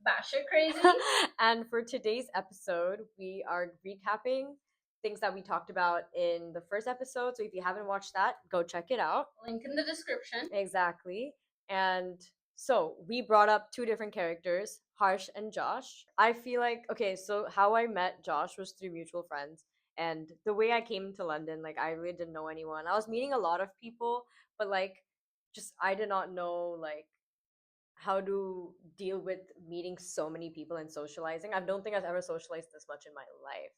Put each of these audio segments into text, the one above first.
BatShtCrazy. Crazy. And for today's episode, we are recapping things that we talked about in the first episode. So if you haven't watched that, go check it out. Link in the description. Exactly. And so we brought up two different characters, Harsh and Josh. I feel like, okay, so how I met Josh was through mutual friends. And the way I came to London, like, I really didn't know anyone. I was meeting a lot of people, but like, just I did not know like how to deal with meeting so many people and socializing. I don't think I've ever socialized this much in my life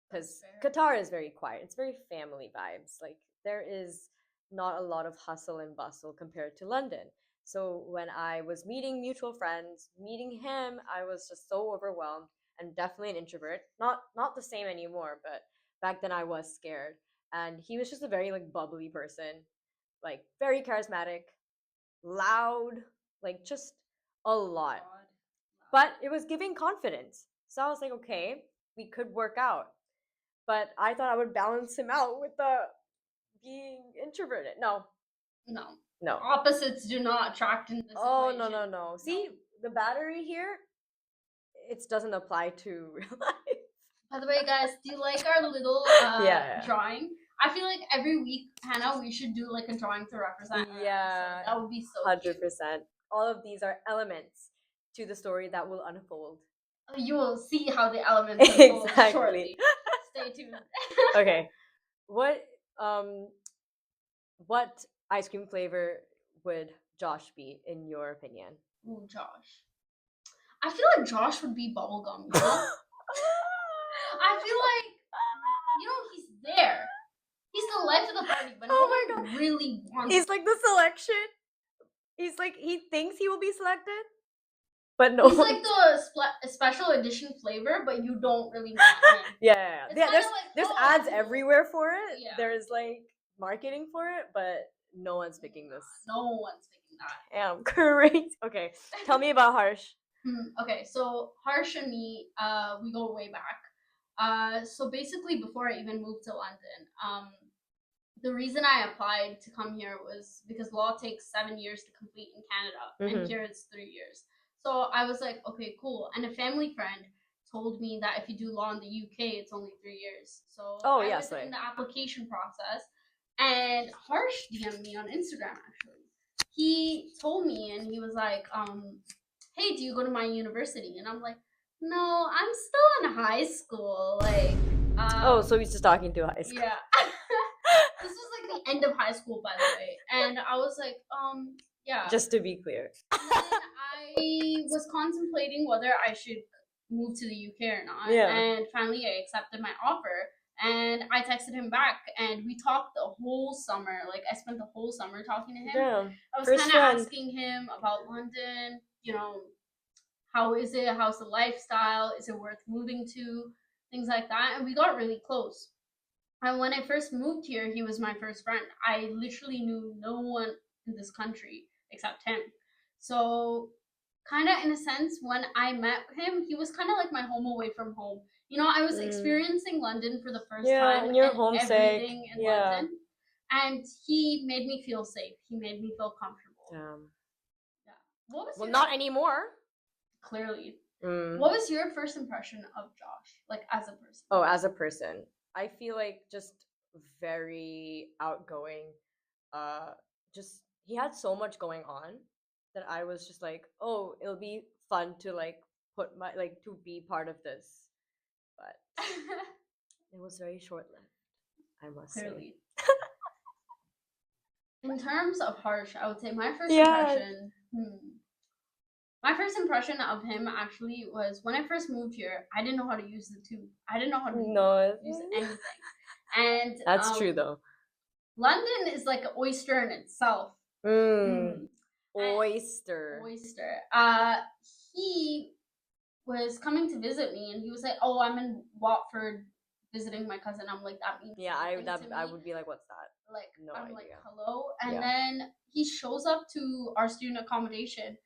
because Qatar is very quiet. It's very family vibes. Like there is not a lot of hustle and bustle compared to London. So when I was meeting mutual friends, meeting him, I was just so overwhelmed and definitely an introvert. Not the same anymore, but back then I was scared. And he was just a very like bubbly person, like very charismatic, loud, like just a lot. But it was giving confidence. So I was like, okay, we could work out. But I thought I would balance him out with the being introverted. No. Opposites do not attract in this equation. No. See, the battery here, it doesn't apply to real life. By the way, guys, do you like our little drawing? I feel like every week, Hannah, we should do like a drawing to represent. Yeah, that would be so 100%. All of these are elements to the story that will unfold. You will see how the elements unfold shortly. Stay tuned. Okay, what ice cream flavor would Josh be in your opinion? Ooh, Josh. I feel like Josh would be bubblegum. You know? I feel like he's there. He's the life of the party, but no one really wants. He's like the selection. He's like he thinks he will be selected, but no. He's like the special edition flavor, but you don't really want him. Yeah. There's ads everywhere for it. Yeah. There's like marketing for it, but no one's picking this. No one's picking that. Damn, great. Okay, tell me about Harsh. Okay, so Harsh and me, we go way back. So basically, before I even moved to London, the reason I applied to come here was because law takes 7 years to complete in Canada, and here it's 3 years. So I was like, okay, cool. And a family friend told me that if you do law in the UK, it's only 3 years. So I was in the application process, and Harsh DM'd me on Instagram, actually. He told me, and he was like, hey, do you go to my university? And I'm like, no, I'm still in high school. Like, so he's just talking to high school. Yeah. This was like the end of high school, by the way. And I was like, yeah. Just to be clear. And then I was contemplating whether I should move to the UK or not. Yeah. And finally I accepted my offer. And I texted him back, and we talked the whole summer. Like, I spent the whole summer talking to him. Yeah. I was kind of asking him about London, how is it? How's the lifestyle? Is it worth moving to? Things like that. And we got really close. And when I first moved here, he was my first friend. I literally knew no one in this country except him. So, kind of in a sense, when I met him, he was kind of like my home away from home. I was experiencing London for the first time. And you're homesick. Everything in London. And he made me feel safe. He made me feel comfortable. Yeah. Not anymore. Clearly. What was your first impression of Josh, like as a person? Oh, as a person, I feel like just very outgoing. Just he had so much going on that I was just like, oh, it'll be fun to like to be part of this, but it was very short-lived, I must say. In terms of Harsh, I would say my first impression. My first impression of him actually was when I first moved here. I didn't know how to use the tube. I didn't know how to use anything. And that's true though. London is like an oyster in itself. Oyster. He was coming to visit me, and he was like, "Oh, I'm in Watford visiting my cousin." I'm like, "That means I would be like, what's that?" Like, no I'm idea. Like, hello, and then he shows up to our student accommodation.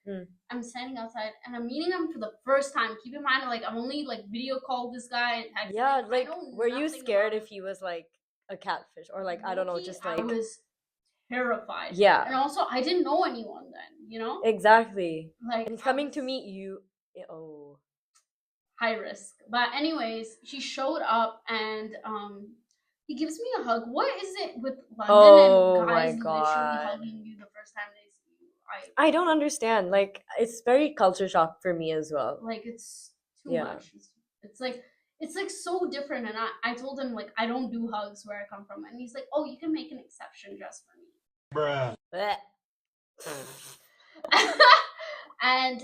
I'm standing outside, and I'm meeting him for the first time. Keep in mind, like, I'm only like video called this guy. And like, were you scared if he was like a catfish or like I don't know, just like I was terrified. Yeah, and also I didn't know anyone then. Exactly. Like, and he's coming to meet you Oh. high risk. But anyways, he showed up and he gives me a hug. What is it with London and Oh my guys literally god. hugging you the first time they see you? I don't understand. Like, it's very culture shock for me as well. Like it's too Yeah. much. It's like so different. And I told him like I don't do hugs where I come from, and he's like, oh, you can make an exception just for me. Blech. And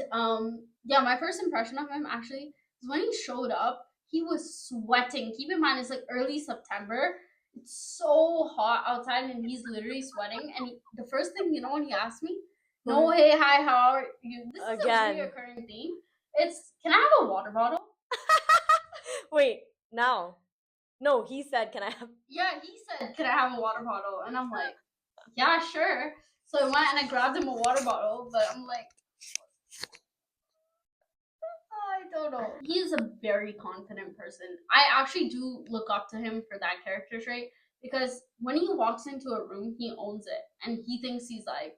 yeah, my first impression of him actually is when he showed up, he was sweating. Keep in mind it's like early September. It's so hot outside and he's literally sweating. And the first thing you know when he asked me, no, hey, hi, how are you? This is a Again. reoccurring theme. It's, can I have a water bottle? Wait, now. No, he said, can I have. Yeah, he said, can I have a water bottle? And I'm like, yeah, sure. So I went and I grabbed him a water bottle, but I'm like, I don't know. He is a very confident person. I actually do look up to him for that character trait because when he walks into a room, he owns it and he thinks he's like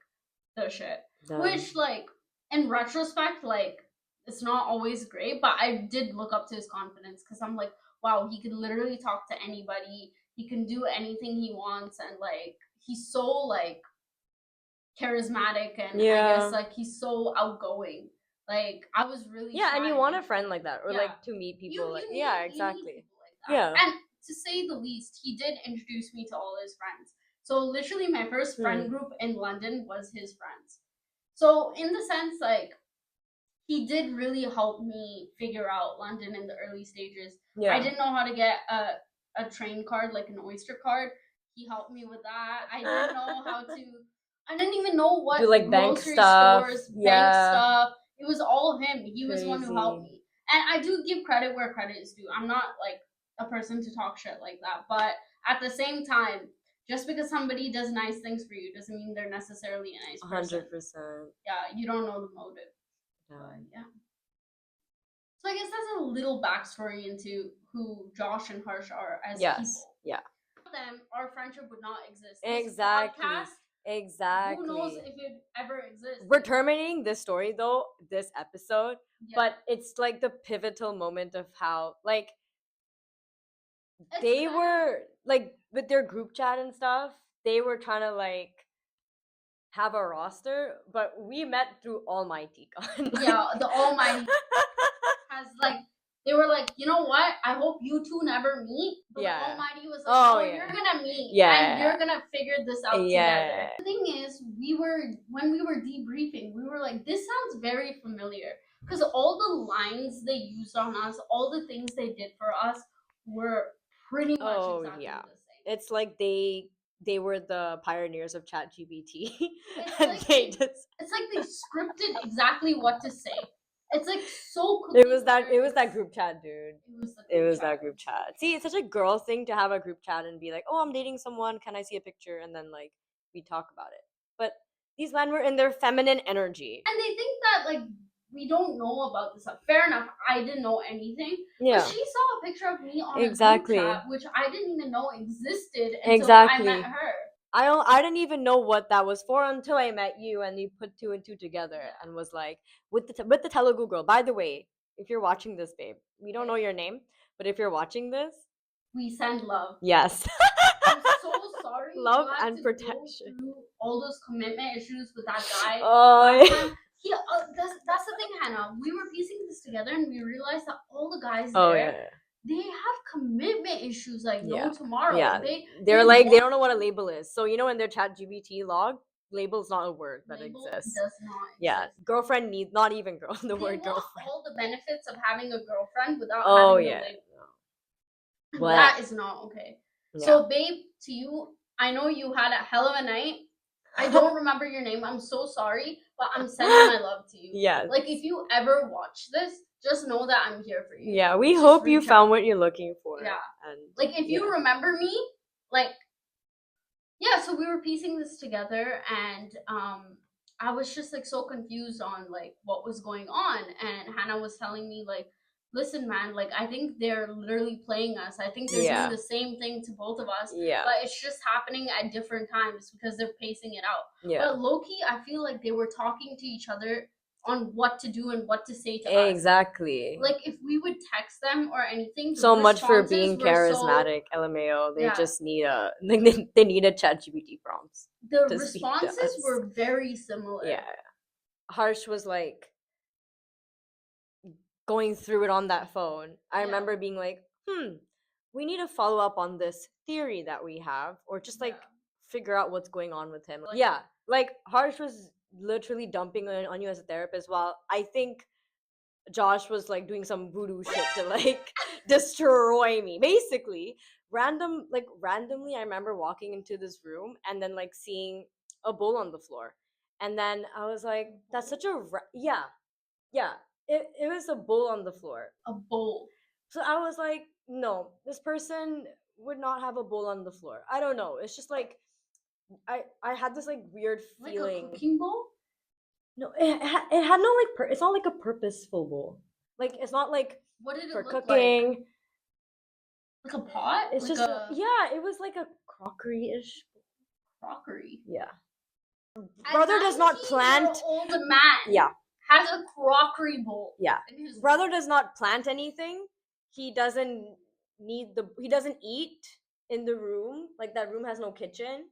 the shit. Dumb. Which, like, in retrospect, like, it's not always great, but I did look up to his confidence because I'm like, wow, he can literally talk to anybody. He can do anything he wants, and like, he's so like charismatic, and I guess like he's so outgoing. Like I was really Yeah, and you shy. want a friend like that, or Yeah. like to meet people. You like, need, yeah, you need exactly. people like that. Yeah. And to say the least, he did introduce me to all his friends. So literally, my first friend group in London was his friends. So in the sense, like, he did really help me figure out London in the early stages. Yeah. I didn't know how to get a train card, like an Oyster card. He helped me with that. I didn't know how to. I didn't even know what Do like bank grocery stuff. stores, Yeah. bank stuff. It was all him. He was the one who helped Crazy. me. And I do give credit where credit is due. I'm not like a person to talk shit like that. But at the same time, just because somebody does nice things for you doesn't mean they're necessarily a nice person. 100%. Yeah, you don't know the motive. Yeah. But yeah. So I guess that's a little backstory into who Josh and Harsh are as people. Yeah. Without them, our friendship would not exist. Exactly. This podcast, Exactly. who knows if it ever exists? We're terminating this story though, this episode, Yeah. but it's like the pivotal moment of how like It's they kinda- were like with their group chat and stuff, they were trying to like have a roster, but we met through Almighty God. Yeah, the Almighty has like, they were like, you know what? I hope you two never meet. But Yeah. the Almighty was like, Oh, oh, yeah. you're gonna meet, Yeah. and you're gonna figure this out Yeah. together. The thing is, when we were debriefing, we were like, this sounds very familiar because all the lines they used on us, all the things they did for us, were pretty much exactly the same. It's like they were the pioneers of ChatGPT. It's And like they it's like they scripted exactly what to say. It's like so. It was that group chat, dude. It was that group chat. See, it's such a girl thing to have a group chat and be like, "Oh, I'm dating someone. Can I see a picture?" And then like we talk about it. But these men were in their feminine energy, and they think that like we don't know about this stuff. Fair enough. I didn't know anything. Yeah. But she saw a picture of me on Exactly. a group chat, which I didn't even know existed until I met her. I didn't even know what that was for until I met you, and you put two and two together and was like, with the Telugu girl. By the way, if you're watching this, babe, we don't know your name, but if you're watching this, we send love. Yes. I'm so sorry. Love you had and to protection. Go through all those commitment issues with that guy. Oh, yeah. That's the thing, Hannah. We were piecing this together, and we realized that all the guys there, they have commitment issues like no tomorrow. Yeah. They don't know what a label is. So you know in their ChatGPT log, label is not a word that label exists. Does not Yeah. exist. Girlfriend needs not even girl. The they word want girlfriend. all the benefits of having a girlfriend without having the label. What? That is not okay. Yeah. So, babe, to you, I know you had a hell of a night. I don't remember your name. I'm so sorry, but I'm sending my love to you. Yeah. Like, if you ever watch this, just know that I'm here for you. Yeah, we hope you found what you're looking for. Yeah. And like, if you remember me, like, yeah, so we were piecing this together, and I was just like so confused on like what was going on, and Hannah was telling me like, listen, man, like I think they're literally playing us. I think they're doing the same thing to both of us. Yeah. But it's just happening at different times because they're pacing it out. Yeah. But low-key, I feel like they were talking to each other on what to do and what to say to us. Exactly. Like if we would text them or anything, the So much for responses being were charismatic. LMAO. They Yeah. just need a they need a ChatGPT prompts. The to speak to responses us. were very similar. Yeah. Harsh was like going through it on that phone. I Yeah. remember being like, we need to follow up on this theory that we have, or just like figure out what's going on with him. Yeah, like Harsh was literally dumping on you as a therapist, while I think Josh was like doing some voodoo shit to like destroy me. Basically, randomly, I remember walking into this room and then like seeing a bowl on the floor, and then I was like, "That's such a yeah, yeah." It was a bowl on the floor. A bowl. So I was like, "No, this person would not have a bowl on the floor." I don't know. It's just like I had this like weird feeling. Like a cooking bowl? No, it had no like it's not like a purposeful bowl. Like it's not like What did it for look cooking. Like a pot? It's like just yeah, it was like a crockery-ish. Crockery. Yeah. And Brother does not plant. Old man. Yeah. Has a crockery bowl. Yeah. Brother does not plant anything. He doesn't he doesn't eat in the room. Like that room has no kitchen.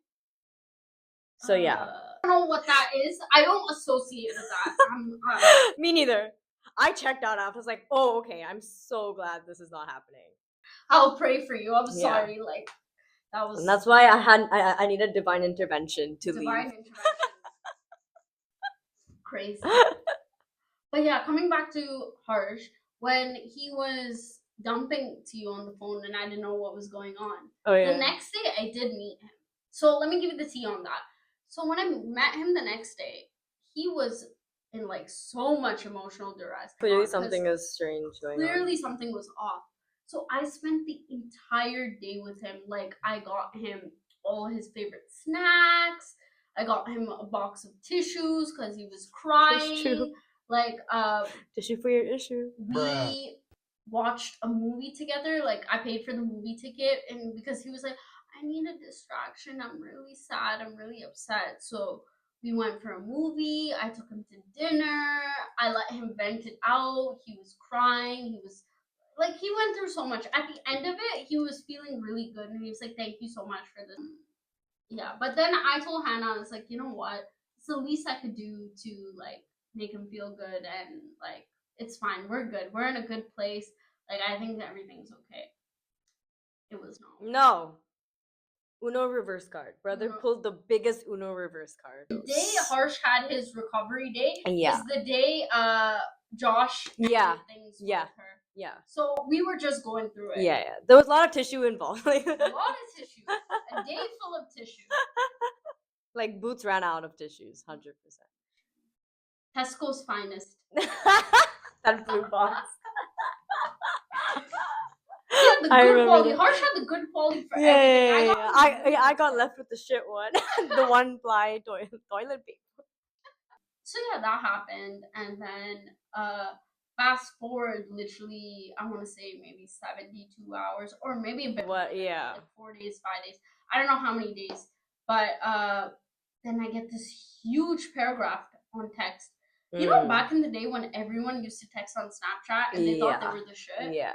So yeah. I don't know what that is. I don't associate with that. Me neither. I checked out after. I was like, oh, okay. I'm so glad this is not happening. I'll pray for you. I'm sorry. Like that was. And that's why I needed divine intervention to leave. Divine intervention. Crazy. But yeah, coming back to Harsh, when he was dumping to you on the phone and I didn't know what was going on. Oh yeah. The next day I did meet him. So let me give you the tea on that. So when I met him the next day, he was in like so much emotional duress. Clearly something is strange going on. Clearly something was off. So I spent the entire day with him. Like I got him all his favorite snacks. I got him a box of tissues because he was crying. Tissue. Like tissue for your issue. We watched a movie together. Like I paid for the movie ticket, and because he was like, I need a distraction. I'm really sad. I'm really upset. So we went for a movie. I took him to dinner. I let him vent it out. He was crying. He was like, he went through so much. At the end of it, he was feeling really good, and he was like, "Thank you so much for this." Yeah, but then I told Hannah, I was like, you know what? It's the least I could do to like make him feel good, and like it's fine. We're good. We're in a good place. Like I think everything's okay. It was no. Uno reverse card. Brother pulled the biggest Uno reverse card. The day Harsh had his recovery day is the day Josh things with her. Yeah. So we were just going through it. Yeah. There was a lot of tissue involved. A lot of tissue. A day full of tissue. Like Boots ran out of tissues, 100%. Tesco's finest. That blue box. The good quality. Harsh had the good quality for everything. I got left with the shit one. The one ply toilet paper. So yeah, that happened, and then fast forward literally, I want to say maybe 72 hours or maybe a bit. What? Yeah. Like 4 days, 5 days. I don't know how many days, but then I get this huge paragraph on text. You know, back in the day when everyone used to text on Snapchat and they thought they were the shit. Yeah.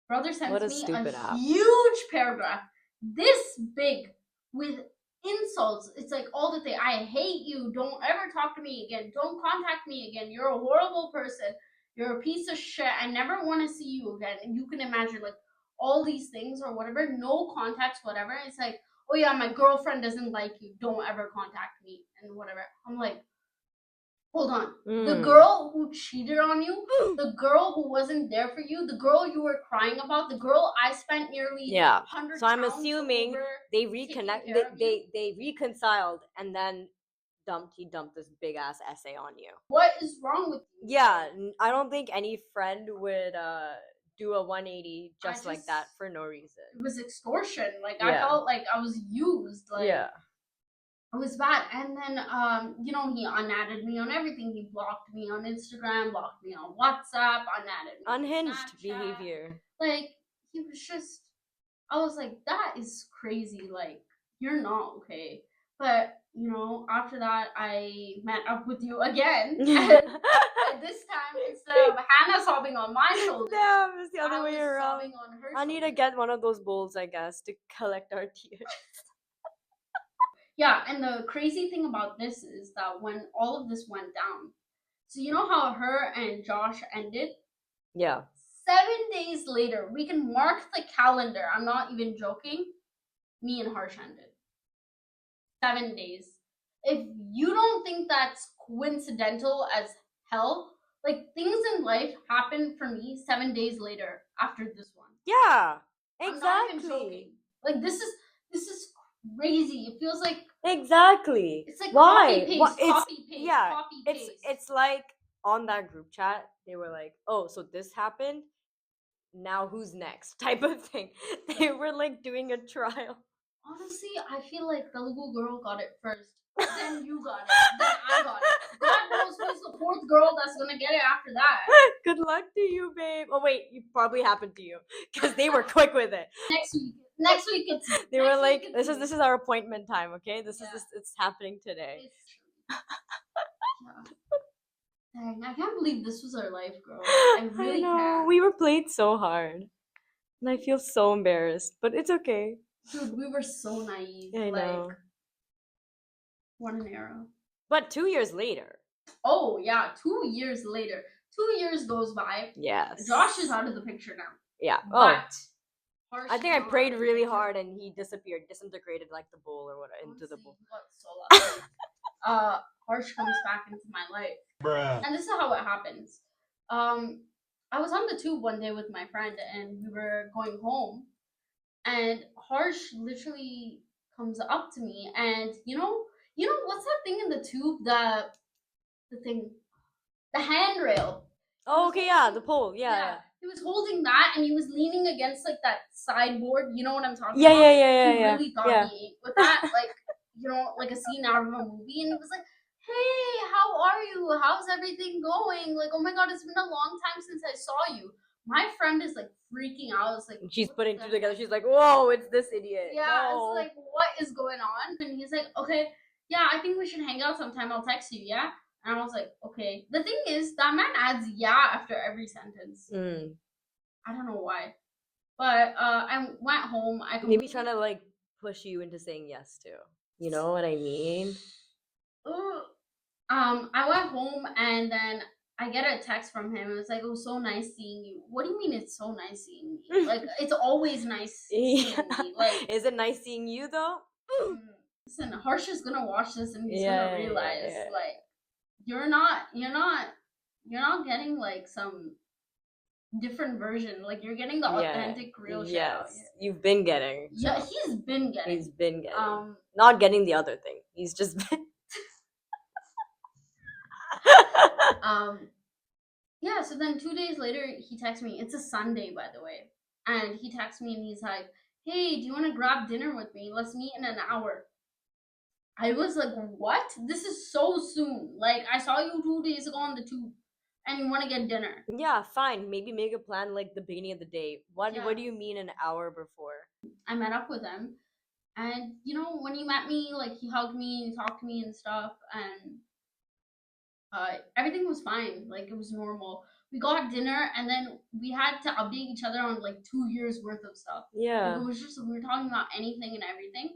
Brother sends me a huge paragraph, this big, with insults. It's like all the thing. I hate you. Don't ever talk to me again. Don't contact me again. You're a horrible person. You're a piece of shit. I never want to see you again. And you can imagine like all these things or whatever. No context, whatever. It's like, oh yeah, my girlfriend doesn't like you. Don't ever contact me and whatever. I'm like, hold on. The girl who cheated on you, the girl who wasn't there for you, the girl you were crying about, the girl I spent nearly 100 So I'm assuming they they reconciled and then he dumped this big ass essay on you. What is wrong with you? Yeah, I don't think any friend would do a 180 just like that for no reason. It was extortion. Like I felt like I was used. Like it was bad. And then you know, he unadded me on everything. He blocked me on Instagram, blocked me on WhatsApp, unadded me. Unhinged behavior. Like he was just, I was like, that is crazy. Like you're not okay. But after that, I met up with you again, and this time instead of Hannah sobbing on my shoulder, Damn, it's the other I way was around. sobbing on her I need to shoulder. get one of those bowls, I guess, to collect our tears. Yeah, and the crazy thing about this is that when all of this went down, so you know how her and Josh ended? Yeah. 7 days later, we can mark the calendar. I'm not even joking. Me and Harsh ended. 7 days. If you don't think that's coincidental as hell, like things in life happen for me 7 days later after this one. Yeah. I'm not even Exactly. joking. Like this is crazy. It feels like Exactly. it's like Why? copy What? paste, copy paste, Yeah. copy It's paste. it's like on that group chat, they were like, "Oh, so this happened. Now who's next?" type of thing. They were like doing a trial. Honestly, I feel like the little girl got it first. Then you got it. Then I got it. God knows who's the fourth girl that's gonna get it after that. Good luck to you, babe. Oh wait, it probably happened to you because they were quick with it. Next week it's you. They Next were week like, it's this is our appointment time, okay? This is Yeah. this it's happening today." It's yeah. Dang, I can't believe this was our life, girl. I really know. can't. We were played so hard. And I feel so embarrassed, but it's okay. Dude, we were so naive. I Like, know. what an era. But 2 years later. Oh yeah, 2 years later. 2 years goes by. Yes. Josh is out of the picture now. Yeah. Oh. But Harsh I think is I not prayed out of the really picture. hard and he disappeared, disintegrated like the bowl or whatever into the Honestly, bowl. he got so lucky. Harsh comes back into my life. Bruh. And this is how it happens. I was on the tube one day with my friend and we were going home, and Harsh literally comes up to me and what's that thing in the tube, the thing, the handrail. Oh, okay, yeah, the pole, yeah. He was holding that and he was leaning against like that sideboard. You know what I'm talking Yeah, about? yeah. He really thought Yeah. he ate with that, like like a scene out of a movie. And he was like, "Hey, how are you? How's everything going? Like, oh my god, it's been a long time since I saw you." My friend is like freaking out. It's like She's what putting the two together. heck? She's like, "Whoa, it's this idiot." Yeah, No. it's like what is going on? And he's like, "Okay, yeah, I think we should hang out sometime. I'll text you, yeah." And I was like, "Okay." The thing is, that man adds "yeah" after every sentence. I don't know why. But I went home. Maybe trying to like push you into saying yes too. You know what I mean? I went home and then I get a text from him. It was like, "Oh, so nice seeing you." What do you mean it's so nice seeing me? Like it's always nice seeing me. Like, is it nice seeing you though? listen, Harsh is gonna watch this and he's Yeah, gonna realize yeah. like you're not getting like some different version. Like you're getting the authentic real shit out here. You've been getting. Yeah, he's been getting. He's been getting. Not getting the other thing. He's just been. Yeah, so then 2 days later he texts me. It's a Sunday, by the way. And he texts me and he's like, "Hey, do you want to grab dinner with me? Let's meet in an hour." I was like, "What? This is so soon. Like, I saw you 2 days ago on the tube and you want to get dinner." Yeah, fine. Maybe make a plan like the beginning of the day. What Yeah. What do you mean an hour before? I met up with him. And, when he met me, like, he hugged me and talked to me and stuff. And everything was fine. Like, it was normal. We got dinner and then we had to update each other on like 2 years worth of stuff. Yeah. Like, it was just, we were talking about anything and everything.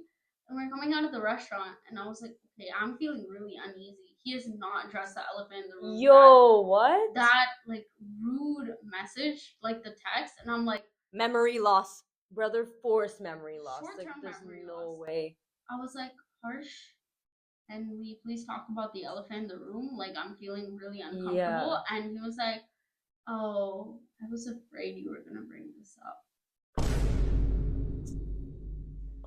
And we are coming out of the restaurant and I was like, "Okay, I'm feeling really uneasy." He has not addressed the elephant in the room. Yo, what? That like rude message, like the text, and I'm like, memory loss. Brother, forced memory loss. Short-term Like, there's memory no loss. way. I was like, "Harsh, can we please talk about the elephant in the room? Like, I'm feeling really uncomfortable." Yeah. And he was like, "Oh, I was afraid you were gonna bring this up."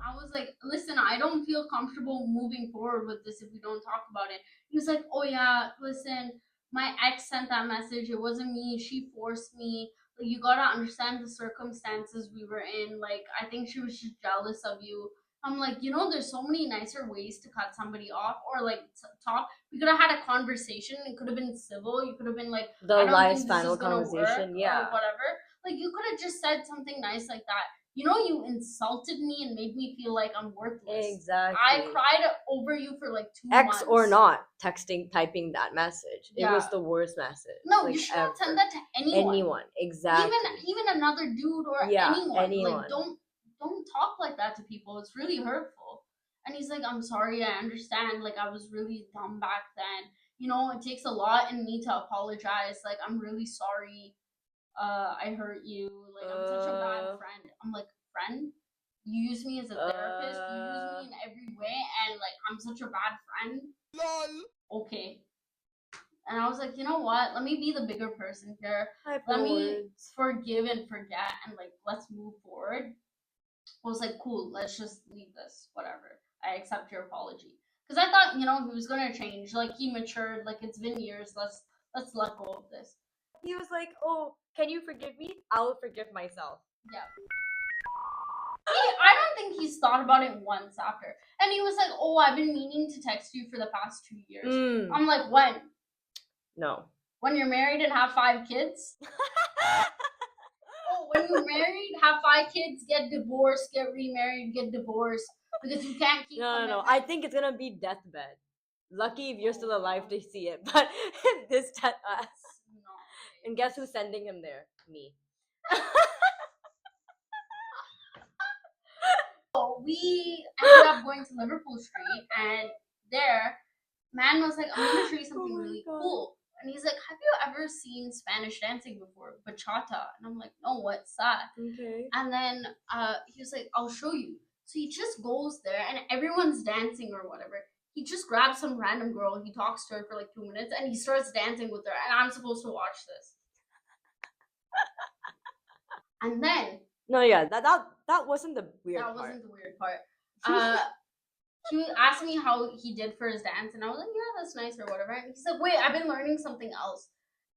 I was like, "Listen, I don't feel comfortable moving forward with this if we don't talk about it." He was like, "Oh yeah, listen, my ex sent that message. It wasn't me. She forced me. Like, you gotta understand the circumstances we were in. Like, I think she was just jealous of you." I'm like, there's so many nicer ways to cut somebody off or like talk. We could have had a conversation. It could have been civil. You could have been like, The "I don't life's think this final is gonna conversation. work," Yeah. or whatever. Like, you could have just said something nice like that. you insulted me and made me feel like I'm worthless. Exactly. I cried over you for like 2 months. X or not, typing that message. It was Yeah. the worst message. No, like, you should ever. not send that to anyone. Exactly. Even another dude or Yeah, anyone. anyone. Like, don't talk like that to people. It's really hurtful. And he's like, I'm sorry, I understand. Like, I was really dumb back then. It takes a lot in me to apologize. Like, I'm really sorry. I hurt you. Like, I'm such a bad friend. I'm like, friend? You use me as a therapist. You use me in every way, and like, I'm such a bad friend. Lol. Okay. And I was like, you know what? Let me be the bigger person here. Let me forgive and forget, and like, let's move forward. I was like, cool, let's just leave this, whatever. I accept your apology. Because I thought, he was gonna change. Like, he matured. Like, it's been years. Let's let go of this. He was like, oh, can you forgive me? I'll forgive myself. Yeah. I don't think he's thought about it once after. And he was like, oh, I've been meaning to text you for the past 2 years. I'm like, when? No. When you're married and have 5 kids? Oh, when you're married, have 5 kids, get divorced, get remarried, get divorced. Because you can't keep No. I think it's gonna be deathbed. Lucky if you're still alive to see it. But this time, No. and guess who's sending him there? Me. So we ended up going to Liverpool Street, and there, man was like, I'm gonna show you something really cool. And he's like, have you ever seen Spanish dancing before? Bachata. And I'm like, no, what's that? Okay. And then he was like, I'll show you. So he just goes there, and everyone's dancing or whatever. He just grabs some random girl, he talks to her for like 2 minutes, and he starts dancing with her, and I'm supposed to watch this. And then no, yeah, that wasn't the weird part. That wasn't the weird part. He asked me how he did for his dance, and I was like, yeah, that's nice or whatever. And he said, wait, I've been learning something else.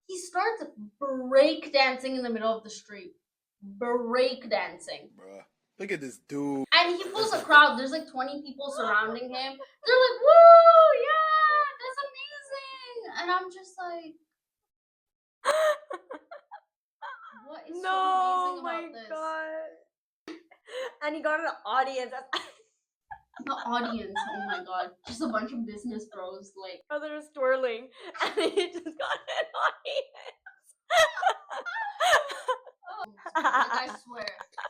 He starts break dancing in the middle of the street. Break dancing. Bruh, look at this dude. And he pulls a crowd. There's like 20 people surrounding him. They're like, woo, yeah, that's amazing. And I'm just like, what is so amazing about this? God. And he got an audience. The audience, oh my god. Just a bunch of business bros, like. Others twirling. And he just got an audience. Like, I swear.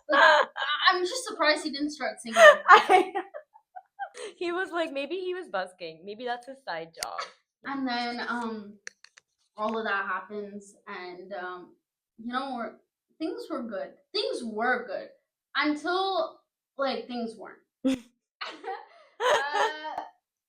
Like, I'm just surprised he didn't start singing. He was like, maybe he was busking. Maybe that's his side job. And then, all of that happens, and, things were good. Things were good. Until, like, things weren't.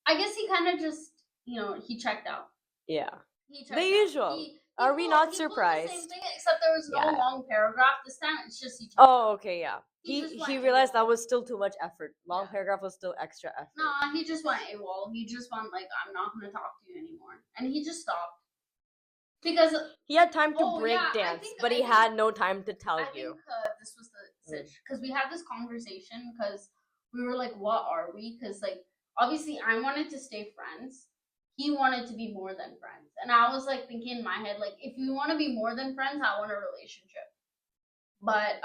I guess he kind of just, he checked out. Yeah. He checked the usual. He Are we not he surprised? The same thing, except there was no long paragraph this time. It's just he checked Oh, out. okay, yeah. He He realized that was still too much effort. Long paragraph was still extra effort. No, he just went AWOL. He just went like, I'm not going to talk to you anymore. And he just stopped. Because he had time to break dance, but he had no time to tell you. I think this was the situation. Because we had this conversation because we were like, what are we? Because, like, obviously I wanted to stay friends. He wanted to be more than friends. And I was like thinking in my head, like, if you want to be more than friends, I want a relationship. But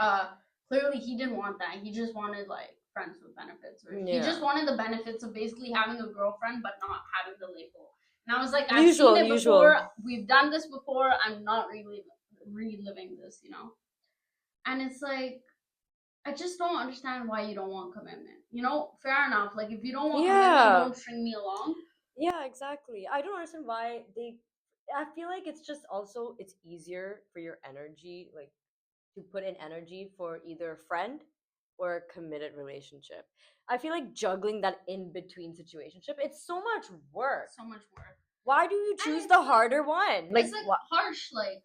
clearly he didn't want that. He just wanted like friends with benefits. Right? He just wanted the benefits of basically having a girlfriend but not having the label. And I was like, I've seen it before. We've done this before. I'm not really reliving this, And it's like, I just don't understand why you don't want commitment. Fair enough. Like, if you don't want commitment, don't string me along. Yeah, exactly. I don't understand why I feel like it's just also, it's easier for your energy, like, to put in energy for either a friend or a committed relationship. I feel like juggling that in between situationship, it's so much work. So much work. Why do you choose the harder one? Like, it's like harsh. Like,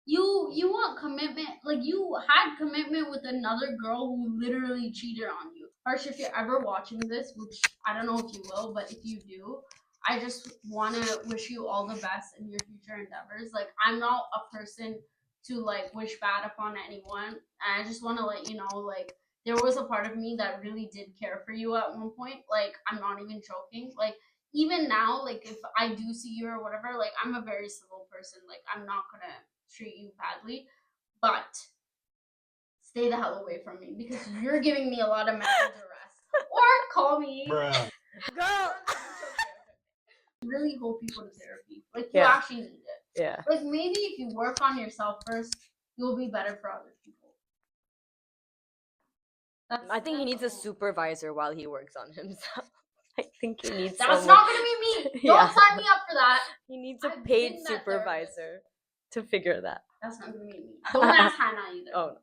you want commitment. Like, you had commitment with another girl who literally cheated on you. Harsh, if you're ever watching this, which I don't know if you will, but if you do, I just want to wish you all the best in your future endeavors. Like, I'm not a person to like wish bad upon anyone. And I just want to let you know, like, there was a part of me that really did care for you at one point. Like, I'm not even joking. Like, even now, like, if I do see you or whatever, like, I'm a very civil person. Like, I'm not gonna treat you badly, but stay the hell away from me because you're giving me a lot of mental duress. Or call me. Bruh. Girl. Really hope you go to therapy. Like, you Yeah. actually need it. Yeah. Like, maybe if you work on yourself first, you'll be better for other people. I think he that's needs a all. supervisor while he works on himself. I think he needs That's someone. not gonna be me. Don't Yeah. sign me up for that. He needs a I've paid been that supervisor to figure that. That's not gonna be me. Don't ask Hannah either. Oh no.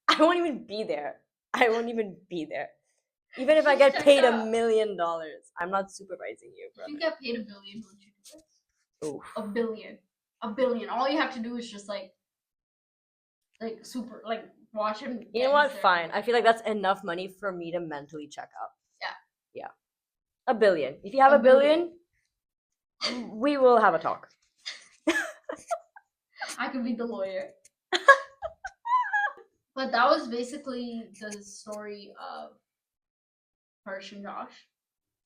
I won't even be there. I won't even be there. Even if I get paid $1 million, I'm not supervising you, If brother. you get paid $1 billion, would you do this? Oof. $1 billion. $1 billion. All you have to do is just like watch him. You know what? Fine. I feel like that's enough money for me to mentally check out. Yeah. $1 billion. If you have $1 billion, we will have a talk. I could be the lawyer. But that was basically the story of Harsh and Josh.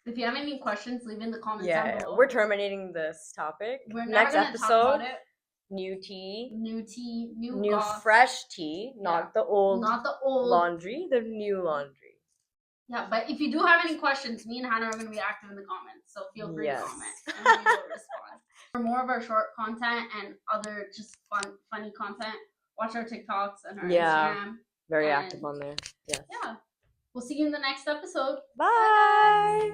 If you have any questions, leave in the comments down below. We're terminating this topic. We're Next never gonna talk about episode, it. new tea, New goth. goth. Fresh tea, not the old Not the old laundry, the new laundry. Yeah, but if you do have any questions, me and Hannah are going to be active in the comments, so feel free to comment, and we will respond. For more of our short content and other just funny content, watch our TikToks and our Instagram. Very active on there. Yeah. We'll see you in the next episode. Bye.